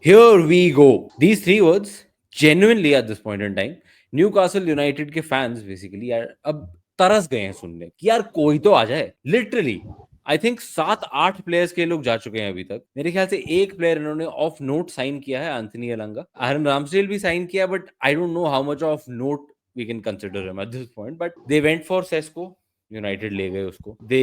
Here we go. These three words, genuinely at this point in time, Newcastle United के fans basically यार अब तरस गए हैं सुनने कि यार कोई तो आ जाए. लिटरली आई थिंक 7-8 प्लेयर्स के लोग जा चुके हैं अभी तक. मेरे ख्याल से एक प्लेयर इन्होंने ऑफ नोट साइन किया है, एंथनी एलंगा. आरन रामसडेल भी साइन किया, but I don't know how much of note we can consider him at this point. But they went for Sesko, United ले गए उसको. दे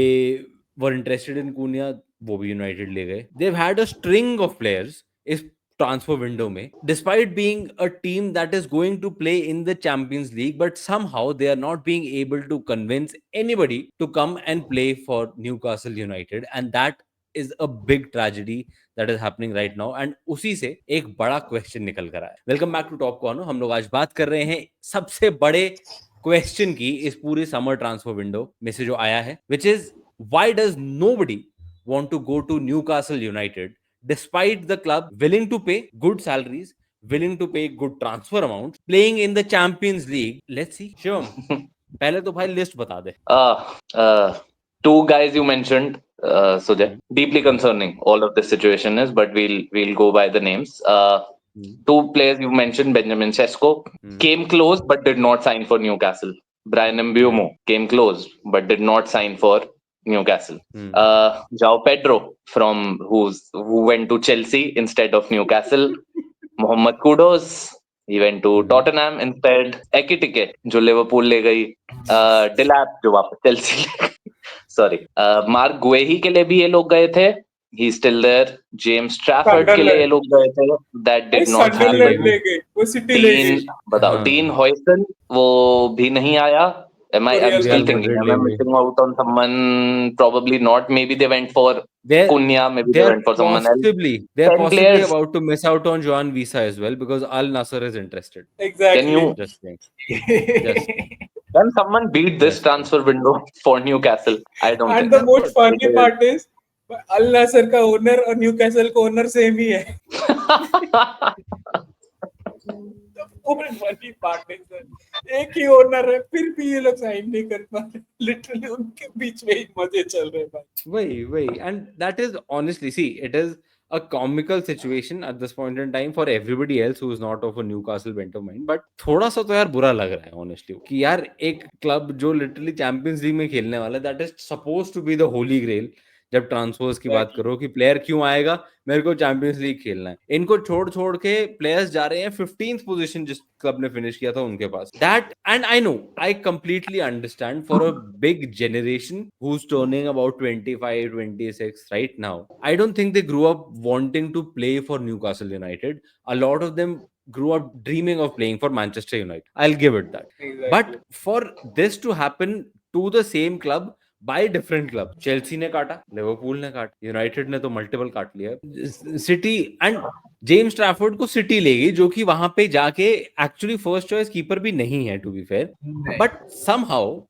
वर इंटरेस्टेड इन कुनिया, वो भी यूनाइटेड ले गए. They had a string of players इस transfer window में, despite being a team that is going to play in the Champions League, but somehow they are not being able to convince anybody to come and play for Newcastle United, and that is a big tragedy that is happening right now. And उसी से एक बड़ा question निकल कर आया. Welcome back to top corner. हम लोग आज बात कर रहे हैं सबसे बड़े क्वेश्चन की इस पूरी समर ट्रांसफर विंडो में से जो आया है, which is why does nobody want to go to Newcastle United despite the club willing to pay good salaries, willing to pay good transfer amounts, playing in the Champions League. Let's see. Shivam, पहले तो भाई list बता दे. Two guys you mentioned, Sujay, deeply concerning all of this situation is, but we'll go by the names. Two players you mentioned, Benjamin Sesko came close but did not sign for Newcastle. Brian Mbeumo came close but did not sign for Newcastle. João Pedro who went to Chelsea instead of Newcastle. Mohamed Kudus, he went to Tottenham instead. Ekitike जो Liverpool ले गई. Delap जो वापस Chelsea ले गई. Sorry. Mark गुएही के लिए भी ये लोग गए थे. He still there. James Trafford के लिए ये लोग गए थे. That did not happen. ले गए, वो सिटी ले गई. बताओ. डीन हॉयसन वो भी नहीं आया. I'm still thinking. Am I missing out on someone? Probably not. Maybe they went for Cunha. Maybe they went for someone else. They're possibly about to miss out on Joan Visa as well because Al Nassr is interested. Exactly. Can you just think? Can someone beat this transfer window for Newcastle? I don't think. And the most funny part is Al Nassr का owner और Newcastle का owner same ही है. funny part is एक ही owner है, फिर भी ये लोग साइन नहीं कर पा रहे. लिटरली उनके बीच में ही मजे चल रहे हैं. वही and that is honestly, see, it is a comical situation at this point in time for everybody else who is not of a Newcastle bent of mind. But थोड़ा सा तो यार बुरा लग रहा है honestly कि यार एक क्लब जो लिटरली चैंपियंस लीग में खेलने वाला है, that is supposed to be the holy grail. जब ट्रांसफर्स की बात करो कि प्लेयर क्यों आएगा, मेरे को चैंपियंस लीग खेलना है. इनको छोड़ के प्लेयर्स जा रहे हैं 15th पोजीशन जिस क्लब ने फिनिश किया था उनके पास. That and I know, I completely understand for a big generation who is turning about 25-26 right now. I don't think they grew up wanting to play for Newcastle United. A lot of them grew up dreaming of playing for Manchester United. I'll give it that. Exactly. But for this to happen to the same club by different club, Chelsea ने काटा, Liverpool ने काटा, United ने तो multiple काट लिया. City and James Trafford को city ले गई, जो कि वहां पे जाके एक्चुअली फर्स्ट चॉइस कीपर भी नहीं है to be fair. But somehow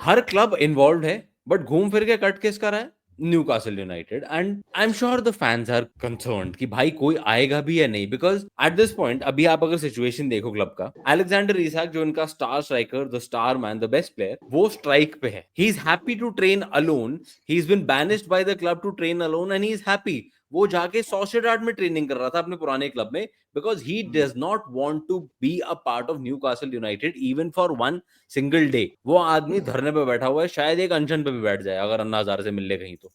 हर क्लब इन्वॉल्व है, बट घूम फिर के कट किसका रहा है? Newcastle United. And I am sure the fans are concerned कि भाई कोई आएगा भी या नहीं, बिकॉज एट दिस पॉइंट अभी आप अगर सिचुएशन देखो क्लब का, अलेक्जेंडर इसाक जो उनका star striker, the star man, the best player, वो स्ट्राइक पे है. He is happy to train alone. He is been banished by the club to train alone and he is happy. वो जाके Sociedad में training कर रहा था अपने पुराने क्लब में, because he does not want to be a part of Newcastle United even for one single day. वो आदमी धरने पे बैठा हुआ है, शायद एक अनशन पे भी बैठ जाए अगर अन्ना हजारे से मिलने कहीं तो.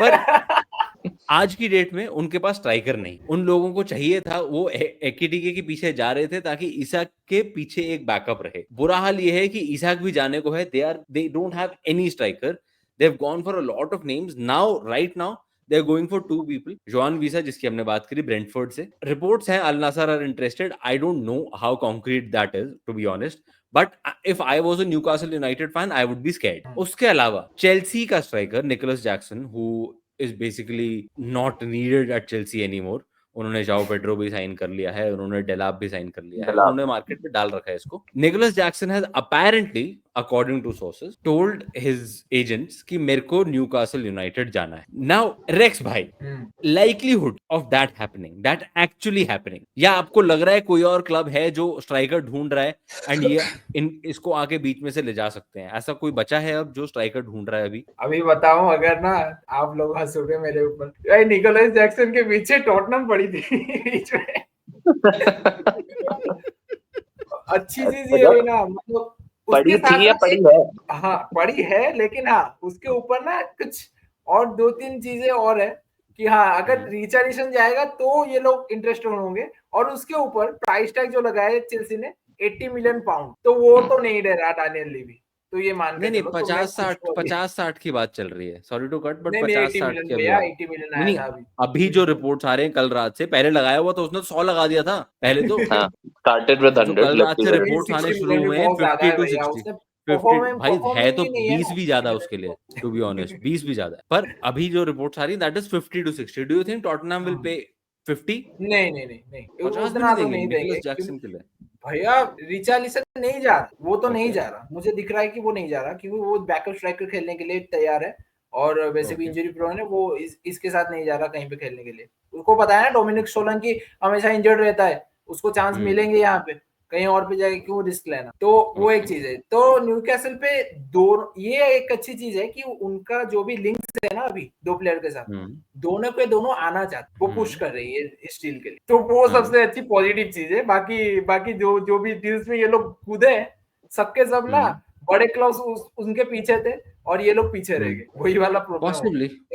पर आज की डेट में उनके पास स्ट्राइकर नहीं. उन लोगों को चाहिए था, वो एकिटिके के पीछे जा रहे थे ताकि इसाक के पीछे एक बैकअप रहे. बुरा हाल ये है कि इसाक भी जाने को है. they don't have any striker. They've gone for a lot of names. Now, right now, they're going for two people. Joan Visa, जिसकी हमने बात करी ब्रेंटफोर्ड से. रिपोर्ट्स हैं Al Nassr are interested. I don't know how concrete that is, to be honest. But if I was a Newcastle United fan, I would be scared. उसके अलावा Chelsea का striker Nicolas Jackson, who is basically not needed at Chelsea anymore. उन्होंने João Pedro भी sign कर लिया है, उन्होंने डेलाप भी साइन कर लिया है, उन्होंने मार्केट में डाल रखा है इसको. Nicholas Jackson has apparently according to sources, told his agents कि मेरे को न्यूकासल यूनाइटेड जाना है. Now रेक्स भाई, likelihood of that happening, that actually happening, या आपको लग रहा है कोई और क्लब है जो स्ट्राइकर ढूंढ रहा है एंड ये इसको आके बीच में से ले जा सकते हैं? ऐसा कोई बचा है अब जो स्ट्राइकर ढूंढ रहा है अभी? अभी बताऊं, अगर ना आप लोग हंसोगे मेरे ऊपर, निकोलस जैक्सन के पीछे टॉटनहम पड़ी थी बीच में. अच्छी चीज ये हुई ना, मतलब पड़ी थी या पड़ी है? हाँ पड़ी है, लेकिन हाँ उसके ऊपर ना कुछ और 2-3 चीजें और है कि हाँ अगर रिचार्लिसन जाएगा तो ये लोग इंटरेस्टेड होंगे, और उसके ऊपर प्राइस टैग जो लगाया है चेल्सी ने 80 मिलियन पाउंड, तो वो तो नहीं दे रहा डानियल लीवी, तो ये मान के नहीं चलो. तो मैं 50-60 की बात चल रही है, सॉरी टू कट, बट नहीं 50-60 की अभी 80 मिलियन आया था अभी. अभी जो रिपोर्ट्स आ रहे हैं कल रात से, पहले लगाया हुआ तो उसने 100 लगा दिया था पहले तो. started with 100. कल रात से रिपोर्ट्स आने शुरू हुए हैं 50 to 60. 50 भाई है तो 20 भी ज्यादा उसके लिए, टू बी ऑनेस्ट 20 भी ज्यादा है, पर अभी जो रिपोर्ट्स आ रही that is 50 to 60. Do you think Tottenham will pay 50? नहीं 50 उतना तो देंगे नहीं देंगे निकोलस जैक्सन के लिए. भैया. रिचार्लिसन नहीं जा रहा, वो तो नहीं जा रहा, मुझे दिख रहा है कि वो नहीं जा रहा, क्योंकि वो बैकअप स्ट्राइकर खेलने के लिए तैयार है, और वैसे भी इंजरी प्रोन है वो. इसके साथ नहीं जा रहा कहीं पे खेलने के लिए. उसको पता है ना डोमिनिक सोलंकी हमेशा इंजर्ड रहता है, उसको चांस मिलेंगे यहाँ पे, कहीं और पे जाके क्यों रिस्क लेना. तो वो एक चीज है. तो न्यूकासल पे ये एक अच्छी चीज है कि उनका जो भी लिंक्स है ना अभी 2 प्लेयर के साथ, दोनों के दोनों आना चाहते, वो पुश कर रही है स्टील के लिए, तो वो सबसे अच्छी पॉजिटिव चीज है. बाकी जो भी डील्स में ये लोग कूदे सबके सब ना बड़े क्लब्स उनके पीछे थे और ये लोग पीछे रह गए, वही वाला प्रॉब्लम.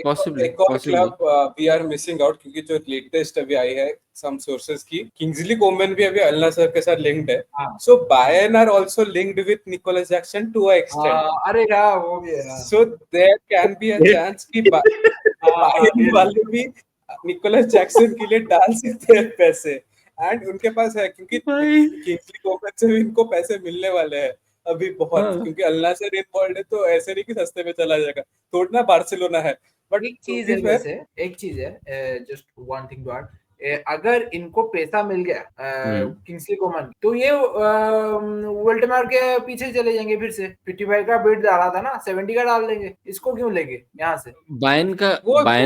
पॉसिबली एक और club we are missing out, क्योंकि जो लेटेस्ट अभी आई है सम सोर्सेस की, किंग्सली कोमन भी अभी अल नसर के साथ लिंक्ड है. So Bayern are also linked with Nicolas Jackson to a extent. अरे यार वो भी है. So there can be a chance कि बायर्न वाले भी निकोलस जैक्सन के लिए डाल सकते हैं पैसे, एंड उनके पास है, क्योंकि किंग्सली कोमन से भी इनको पैसे मिलने वाले हैं अभी बहुत, क्योंकि अल नसर इन्वॉल्व है, तो ऐसे नहीं कि सस्ते में चला जाएगा. थोड़ा बार्सिलोना है, बट एक चीज है just one thing to add, अगर इनको पैसा मिल गया किंग्सली कोमन, तो ये वोल्टेमार के पीछे चले जाएंगे फिर से. 55 का बिड डाला था ना, 70 का डाल देंगे. इसको क्यों लेंगे यहाँ से? बायर्न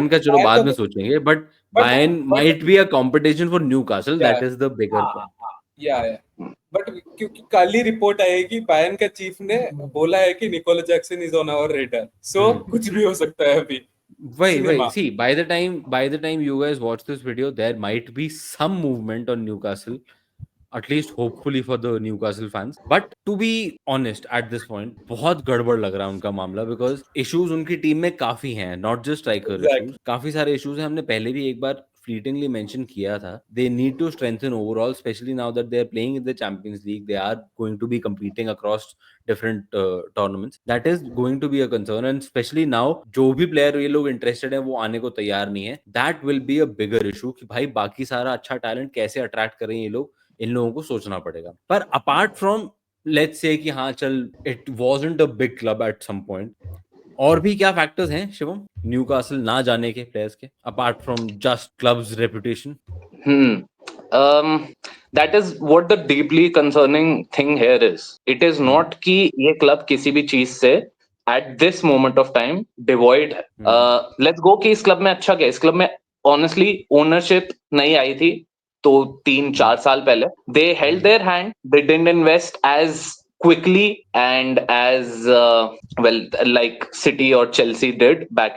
का चलो बाद में सोचेंगे, but Bayern might be a competition for Newcastle, that is the bigger point. But क्योंकि कल ही रिपोर्ट आएगी, बायर्न का चीफ ने बोला है कि Nicolas Jackson is on our radar, so कुछ भी हो सकता है अभी. Wait. See, by the time you guys watch this video, there might be some movement on Newcastle, at least hopefully for the Newcastle fans. But to be honest, at this point, बहुत गड़बड़ लग रहा है उनका मामला, because issues उनकी team में काफी हैं, not just striker issues. काफी सारे issues हैं, हमने पहले भी एक बार fleetingly mention किया था. They need to strengthen overall, especially now that they are playing in the Champions League. They are going to be competing across different tournaments. That is going to be a concern, and especially now जो भी player ये लोग interested हैं वो आने को तैयार नहीं है. That will be a bigger issue कि भाई बाकी सारा अच्छा talent कैसे attract करें ये लोग, इन लोगों को सोचना पड़ेगा. पर अपार्ट फ्रॉम लेट्स से कि हाँ चल it wasn't a big club at some point, और भी क्या फैक्टर्स हैं शिवम न्यूकासल ना जाने के प्लेयर्स के, apart from just clubs reputation? That is what the deeply concerning thing here is. It is not कि ये क्लब किसी भी चीज से at this moment of time devoid है. Let's go कि इस क्लब में अच्छा क्या, इस क्लब में honestly ownership नहीं आई थी तो 3-4 साल पहले. They held their hand, they didn't invest as quickly and as well like City or Chelsea did back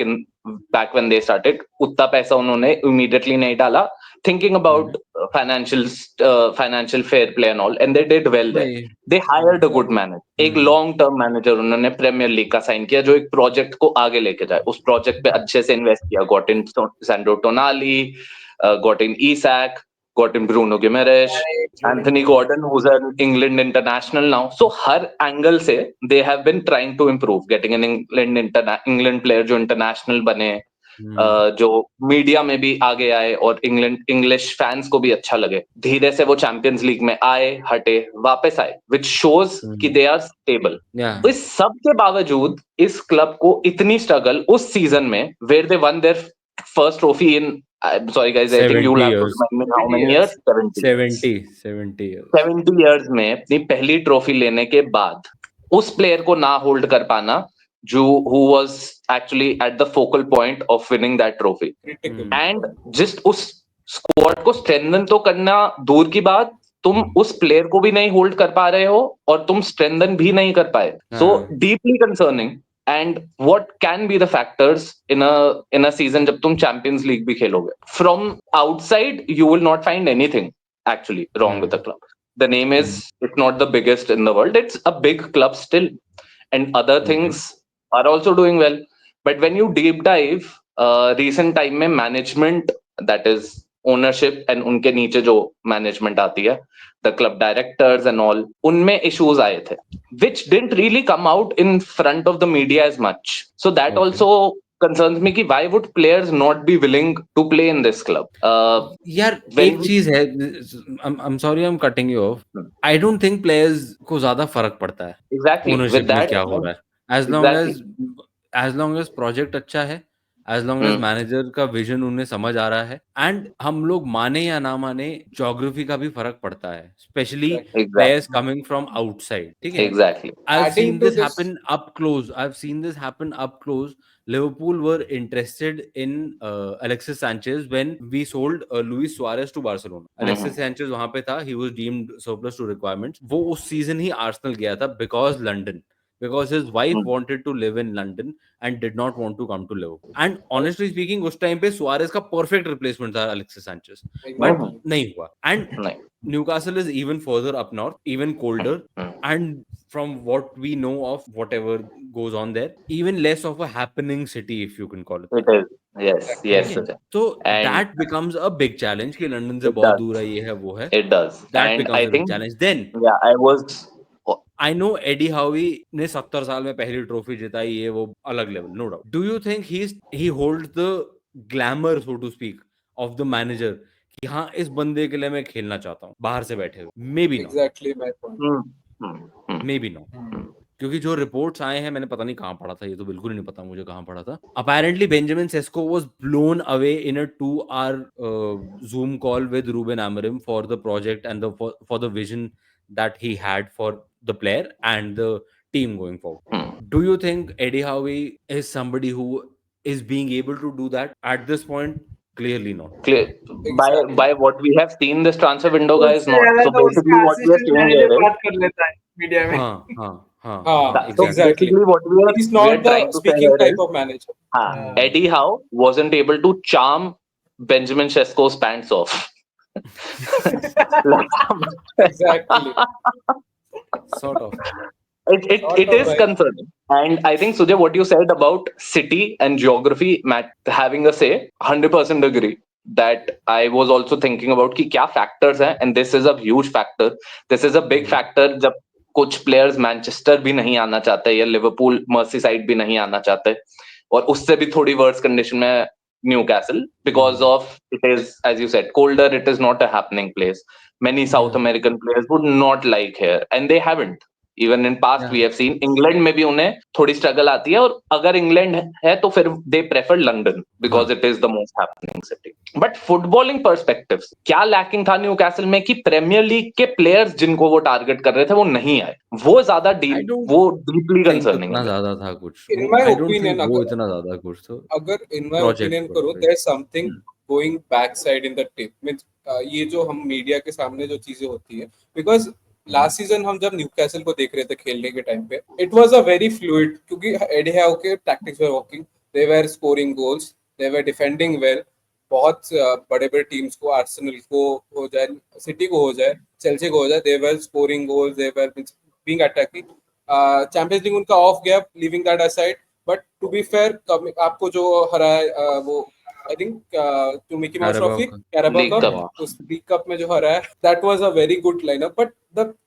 when they started. उतना पैसा उन्होंने immediately नहीं डाला, thinking about financial fair play and all, and they did well there. They hired a good manager, एक long term manager उन्होंने premiere league का sign किया जो एक प्रोजेक्ट को आगे लेके जाए. उस प्रोजेक्ट पे अच्छे से इन्वेस्ट किया. got in Sandro Tonali, got in Isak, got in Bruno Guimaraes, Anthony Gordon who's an England international now. So her angle से they have been trying to improve, getting an England player जो international बने, जो media में भी आगे आए और English fans को भी अच्छा लगे. धीरे से वो चैंपियंस लीग में आए, हटे, वापस आए, which shows कि they are stable. तो इस सब के बावजूद इस क्लब को इतनी स्ट्रगल उस सीजन में where they won their first trophy in, I'm sorry guys, I think you'll have to remind me how many years? 70 years में अपनी पहली ट्रॉफी लेने के बाद उस प्लेयर को ना होल्ड कर पाना जो who was actually at the focal point of winning that trophy. Critical. And just उस स्क्वाड को स्ट्रेंथन तो करना दूर की बात, तुम उस प्लेयर को भी नहीं होल्ड कर पा रहे हो और तुम स्ट्रेंथन भी नहीं कर पाए. So deeply concerning. And what can be the factors in a season जब तुम चैंपियंस लीग भी खेलोगे? From outside you will not find anything actually wrong with the club. The name is, it's not the biggest in the world, it's a big club still, and other things are also doing well. But when you deep dive, recent time में management, that is ownership, and उनके नीचे जो management आती है, the club directors and all, उनमें issues आए थे, which didn't really come out in front of the media as much. So that also concerns me कि why would players not be willing to play in this club? यार एक चीज है, I'm sorry I'm cutting you off. I don't think players को ज्यादा फर्क पड़ता है Exactly. ownership With में that, क्या हो रहा है. As long as project अच्छा है, as long as manager का vision उन्हें समझ आ रहा है, and हम लोग माने या ना माने, geography का भी फर्क पड़ता है, especially players coming from outside. ठीक है? Exactly. I've Adding seen to this this- happen up close. Liverpool were interested in Alexis Sanchez when we sold Luis Suarez to Barcelona. Alexis Sanchez वहां पे था, he was deemed surplus to requirements. वो उस season ही Arsenal गया था because his wife wanted to live in London and did not want to come to Liverpool. And honestly speaking, उस time पे Suarez का perfect replacement था Alexis Sanchez, but नहीं हुआ. And Newcastle is even further up north, even colder, and from what we know of whatever goes on there, even less of a happening city, if you can call it. It is. Yes. So And that becomes a big challenge कि London से It बहुत does. दूर है, ये है वो है. it does. That And becomes I a big think, challenge. Then yeah, I know Eddie Howe ने 70 साल में पहली ट्रॉफी जिताई, ये वो अलग level, no doubt. Do you think he holds the glamour, so to speak, of the manager कि हाँ इस बंदे के लिए मैं खेलना चाहता हूँ बाहर से बैठे हुए? Maybe not. Exactly my point. Maybe not. क्योंकि जो रिपोर्ट्स आए हैं, मैंने पता नहीं कहाँ पढ़ा था, ये तो बिल्कुल ही नहीं पता मुझे कहाँ पढ़ा था. Apparently Benjamin Sesko was blown away in a 2-hour Zoom call with Ruben Amorim for the project and for the vision that he had for the player and the team going forward. Do you think Eddie Howe is somebody who is being able to do that at this point? Clearly not. by what we have seen this transfer window, guys, उससे not. ज्यादा So तो basically उसका what we are assistant saying manager here is, बात कर लेता है media में. हाँ, so exactly. basically what we are, He's we are not trying the to say speaking here type is, of manager. Eddie Howe wasn't able to charm Benjamin Sesko's pants off. Exactly. Sort of. It is concerning. And I think, Sujay, what you said about city and geography having a say, 100% agree. That I was also thinking about कि क्या factors हैं, and this is a huge factor. This is a big factor जब कुछ players Manchester भी नहीं आना चाहते या लिवरपूल मर्सीसाइड भी नहीं आना चाहते, और उससे भी थोड़ी वर्स कंडीशन में Newcastle, because of it is, as you said, colder. It is not a happening place. Many South American players would not like here, and they haven't. Even in past we have seen England में भी उन्हें थोड़ी struggle आती है, और अगर England है तो फिर they prefer London because it is the most happening city. But footballing perspectives, क्या lacking था न्यूकैसल में कि प्रीमियर लीग के प्लेयर्स जिनको वो टारगेट कर रहे थे वो नहीं आए, वो ज्यादा वो डीपली कंसर्निंग इतना ज्यादा था कुछ. In my I don't opinion, think वो इतना ज्यादा कुछ था. अगर in my Project opinion पर, करो, right. there's something going backside in the tip. Means ये जो हम मीडिया के सामने जो चीजें होती है, because लास्ट सीजन हम जब न्यूकैसल को देख रहे थे खेलने के टाइम पे, it was a very fluid, क्योंकि एडी हाउ के tactics were working, they were scoring goals, they were defending well. बहुत बड़े बड़े टीम्स को, आर्सेनल को हो जाए, सिटी को हो जाए, चेल्सी को हो जाए, they were scoring goals, they were being attacking. Champions League उनका ऑफ गया, leaving that aside. But to be fair, आपको जो हरा है वो I think to Mickey Mouse Trophy, Carabao Cup, उस League Cup में जो हरा है, that was a very good lineup. But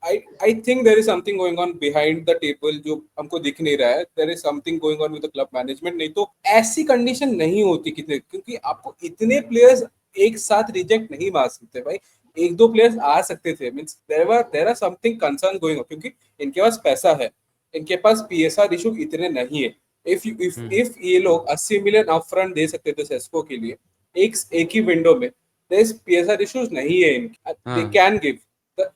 I think there is something going on behind the table जो हमको दिख नहीं रहा है. There is something going on with the club management. नहीं तो ऐसी कंडीशन नहीं होती कितने, क्योंकि आपको इतने प्लेयर्स एक साथ रिजेक्ट नहीं मार सकते भाई. एक दो प्लेयर्स आ सकते थे. Means there are something concern going on, क्योंकि इनके पास पैसा है, इनके पास PSR इशू इतने नहीं है. If ये लोग 80 मिलियन अपफ्रंट दे सकते थे सेस्को के लिए एक ही विंडो में, there's PSR issues नहीं है इनके. They can give. The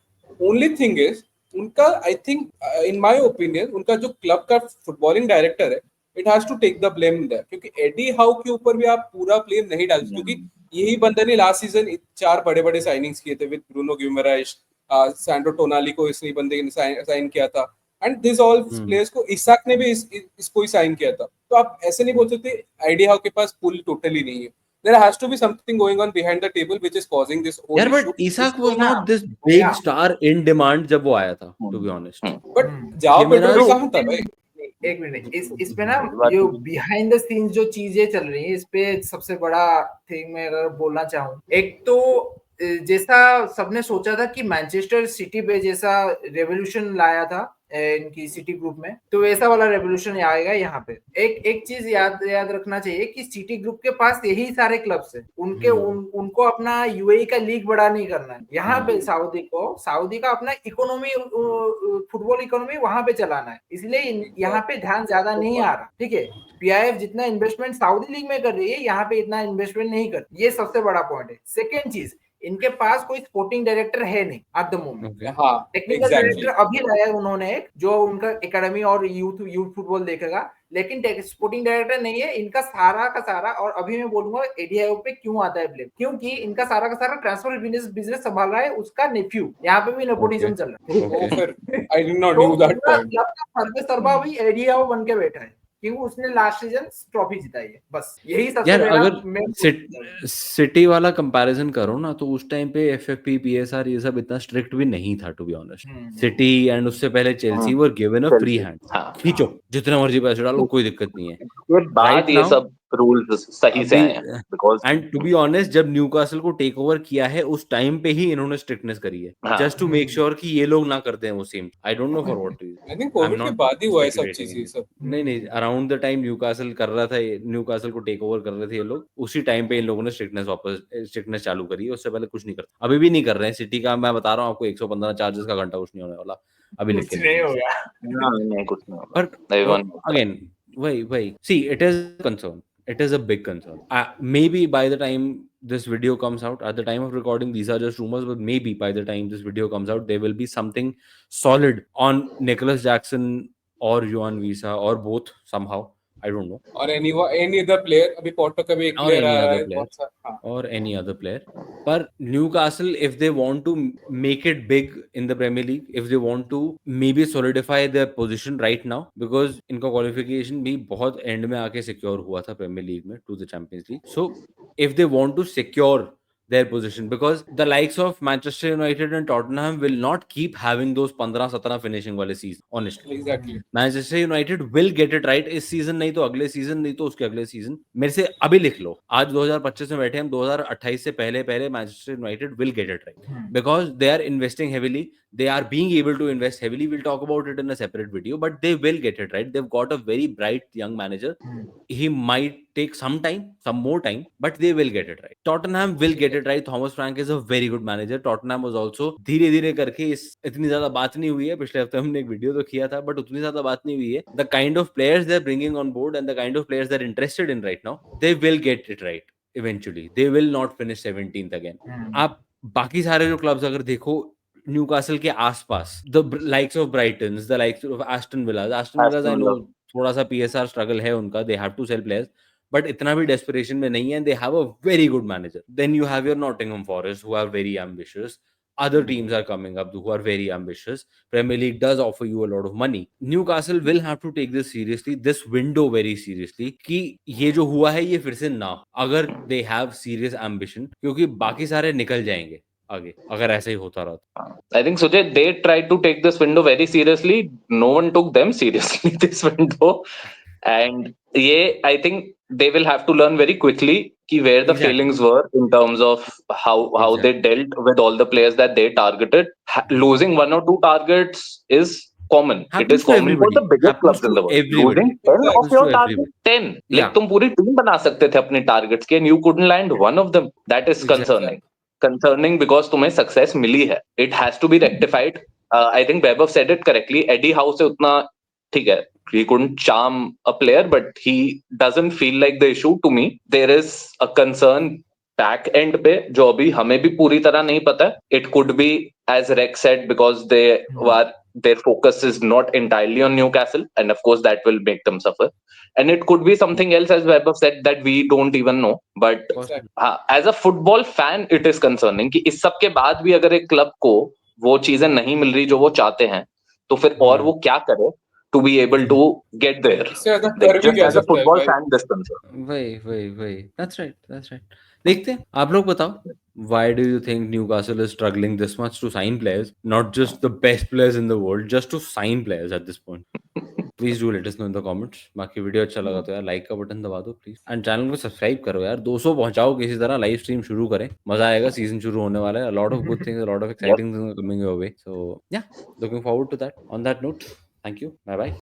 only thing is उनका I think in my opinion उनका जो क्लब का फुटबॉलिंग डायरेक्टर है it has to take the blame there, क्योंकि एडी हाउ के ऊपर भी आप पूरा ब्लेम नहीं डाल, क्योंकि यही बंदे ने लास्ट सीजन 4 बड़े बड़े साइनिंग्स किए थे विद ब्रूनो गिमराइश, सैंड्रो टोनाली को इसी बंदे ने साइन किया था, एंड दिस ऑल प्लेयर्स को इसाक ने भी इसको ही साइन किया था। तो आप ऐसे नहीं बोल सकते एडी हाउ के पास पुल टोटली नहीं है। There has to be something going on behind the table which is causing this whole यार issue. but Isak was not this big Yeah. star in demand जब वो आया था, to be honest. But जाओ मेरा Pedro कहाँ था भाई? एक मिनट, इस पे ना जो बिहाइंड द सीन्स जो चीजें चल रही है, इस पे सबसे बड़ा थिंग मैं अगर बोलना चाहूँ, एक तो जैसा सबने सोचा था कि मैनचेस्टर सिटी पे जैसा रेवोल्यूशन लाया था इनकी सिटी ग्रुप में, तो वैसा वाला रेवोल्यूशन आएगा यहाँ पे। एक चीज याद रखना चाहिए कि सिटी ग्रुप के पास यही सारे क्लब्स है, उनको अपना यूएई का लीग बड़ा नहीं करना है। यहाँ पे सऊदी का अपना इकोनॉमी, फुटबॉल इकोनॉमी वहां पे चलाना है, इसलिए यहाँ पे ध्यान ज्यादा नहीं आ रहा। ठीक है, पीआईएफ जितना इन्वेस्टमेंट सऊदी लीग में कर रही है, यहाँ पे इतना इन्वेस्टमेंट नहीं कर, ये सबसे बड़ा पॉइंट है। सेकेंड चीज, इनके पास कोई स्पोर्टिंग डायरेक्टर है नहीं at the moment. Technical director अभी लाया उन्होंने एक, जो उनका एकेडमी और यूथ फुटबॉल देखेगा, लेकिन स्पोर्टिंग डायरेक्टर नहीं है। इनका सारा का सारा, और अभी मैं बोलूंगा एडीआई पे क्यों आता है ब्लेम, क्योंकि इनका सारा का सारा ट्रांसफर बिजनेस संभाल रहा है उसका नेफ्यू। यहाँ पे भी नेपोटिज्म चल रहा है। I did not know that point. सरबा भी एडीआई बन के बैठा है, क्योंकि उसने लास्ट सीजन ट्रॉफी जिताई है, बस यही सबसे यार बड़ा। अगर सिटी वाला कंपैरिजन करो ना, तो उस टाइम पे एफएफपी पीएसआर ये सब इतना स्ट्रिक्ट भी नहीं था, to be honest. City and उससे पहले Chelsea were given a free hand, खींचो जितना मर्जी पैसे डालो, कोई दिक्कत नहीं है। बात ये सब रूल्स सही से आए हैं, because and to be honest जब न्यूकासल को टेक ओवर किया है उस टाइम पे ही इन्होंने स्ट्रिक्टनेस करी है, जस्ट टू मेक श्योर कि ये लोग ना करते हैं वो same. I don't know for what reason. I think Covid के बाद ही हुआ है सब चीजें सब। नहीं, अराउंड द टाइम न्यूकासल कर रहा था, न्यूकासल को टेक ओवर कर रहे थे ये लोग, उसी टाइम पे इन लोगों ने स्ट्रिक्टनेस चालू करी है। उससे पहले कुछ नहीं करते, अभी भी नहीं कर रहे हैं। सिटी का मैं बता रहा हूँ आपको 115 चार्जेस का घंटा कुछ नहीं होने वाला, अभी लिख के नहीं होगा। नहीं कुछ नहीं होगा। But again, why? See, it is a concern. It is a big concern. Maybe by the time this video comes out, at the time of recording, these are just rumors, but maybe by the time this video comes out, there will be something solid on Nicholas Jackson or Johan Visa or both somehow. I don't know. Or any other player, अभी Porto का भी एक player आया है, or any other player. But Newcastle, if they want to make it big in the Premier League, if they want to maybe solidify their position right now, because इनका qualification भी बहुत end में आके secure हुआ था Premier League में to the Champions League. So if they want to secure their position, because the likes of Manchester United and Tottenham will not keep having those 15-17 finishing वाले season, honestly. Exactly. Manchester United will get it right इस season, नहीं तो अगले season, नहीं तो उसके अगले season. मेरे से अभी लिख लो, आज 2025 में बैठे हम, 2028 से पहले Manchester United will get it right, because they are investing heavily, they are being able to invest heavily. We'll talk about it in a separate video, but they will get it right. They've got a very bright young manager. He might take some more time, but they will get it right. Tottenham will get it right. Thomas Frank is a very good manager. Tottenham was also धीरे करके, इतनी ज्यादा बात नहीं हुई है, पिछले हफ्ते हमने एक वीडियो तो किया था, बट उतनी ज्यादा बात नहीं हुई है। The kind of players they're bringing on board and the kind of players they're interested in right now, they will get it right eventually. They will not finish 17th again. आप बाकी सारे जो क्लब्स अगर देखो Newcastle के आसपास, the likes of Brighton, the likes of Aston Villa, I know थोड़ा सा PSR स्ट्रगल है उनका, they have to sell players, but इतना भी desperation में नहीं है, they have a very good manager. Then you have your Nottingham Forest, who are very ambitious. Other teams are coming up who are very ambitious. Premier League does offer you a lot of money. Newcastle will have to take this seriously, this window very seriously, कि ये जो हुआ है ये फिर से ना, अगर they have serious ambition, क्योंकि बाकी सारे निकल जाएंगे आगे अगर ऐसे ही होता रहा। I think Sujay, they tried to take this window very seriously. No one took them seriously this window, and I think they will have to learn very quickly where the failings were in terms of how they dealt with all the players that they targeted. Losing one or two targets is common. It is common for the biggest clubs in the world. Losing 10 of your targets, 10. Like तुम पूरी team बना सकते थे अपने targets की, and you couldn't land one of them. That is concerning because तुम्हें success मिली है. It has to be rectified. I think Vaibhav said it correctly. Eddie Howe से उतना ठीक है, he couldn't charm a player, but he doesn't feel like the issue to me. There is a concern back and पे जो अभी हमें भी पूरी तरह नहीं पता है. It could be as Rex said because their focus is not entirely on Newcastle, and of course that will make them suffer. And it could be something else, as Vaibhav said, that we don't even know. But as a football fan, it is concerning कि इस सब के बाद भी अगर एक club को वो चीजें नहीं मिल रही जो वो चाहते हैं, तो फिर और वो क्या करे to be able to get there. Just as a football fan, this concern. वही that's right. देखते हैं, आप लोग बताओ, why do you think Newcastle is struggling this much to sign players, not just the best players in the world, just to sign players at this point? Please do let us know in the comments. बाकी video अच्छा लगा तो यार like का button दबा दो please, and channel को subscribe करो यार, 200 पहुंचाओ किसी तरह, लाइव स्ट्रीम शुरू करें, मजा आएगा, सीजन शुरू होने वाला है, a lot of good things, a lot of exciting things are coming your way, so yeah, looking forward to that. On that note, thank you, bye bye.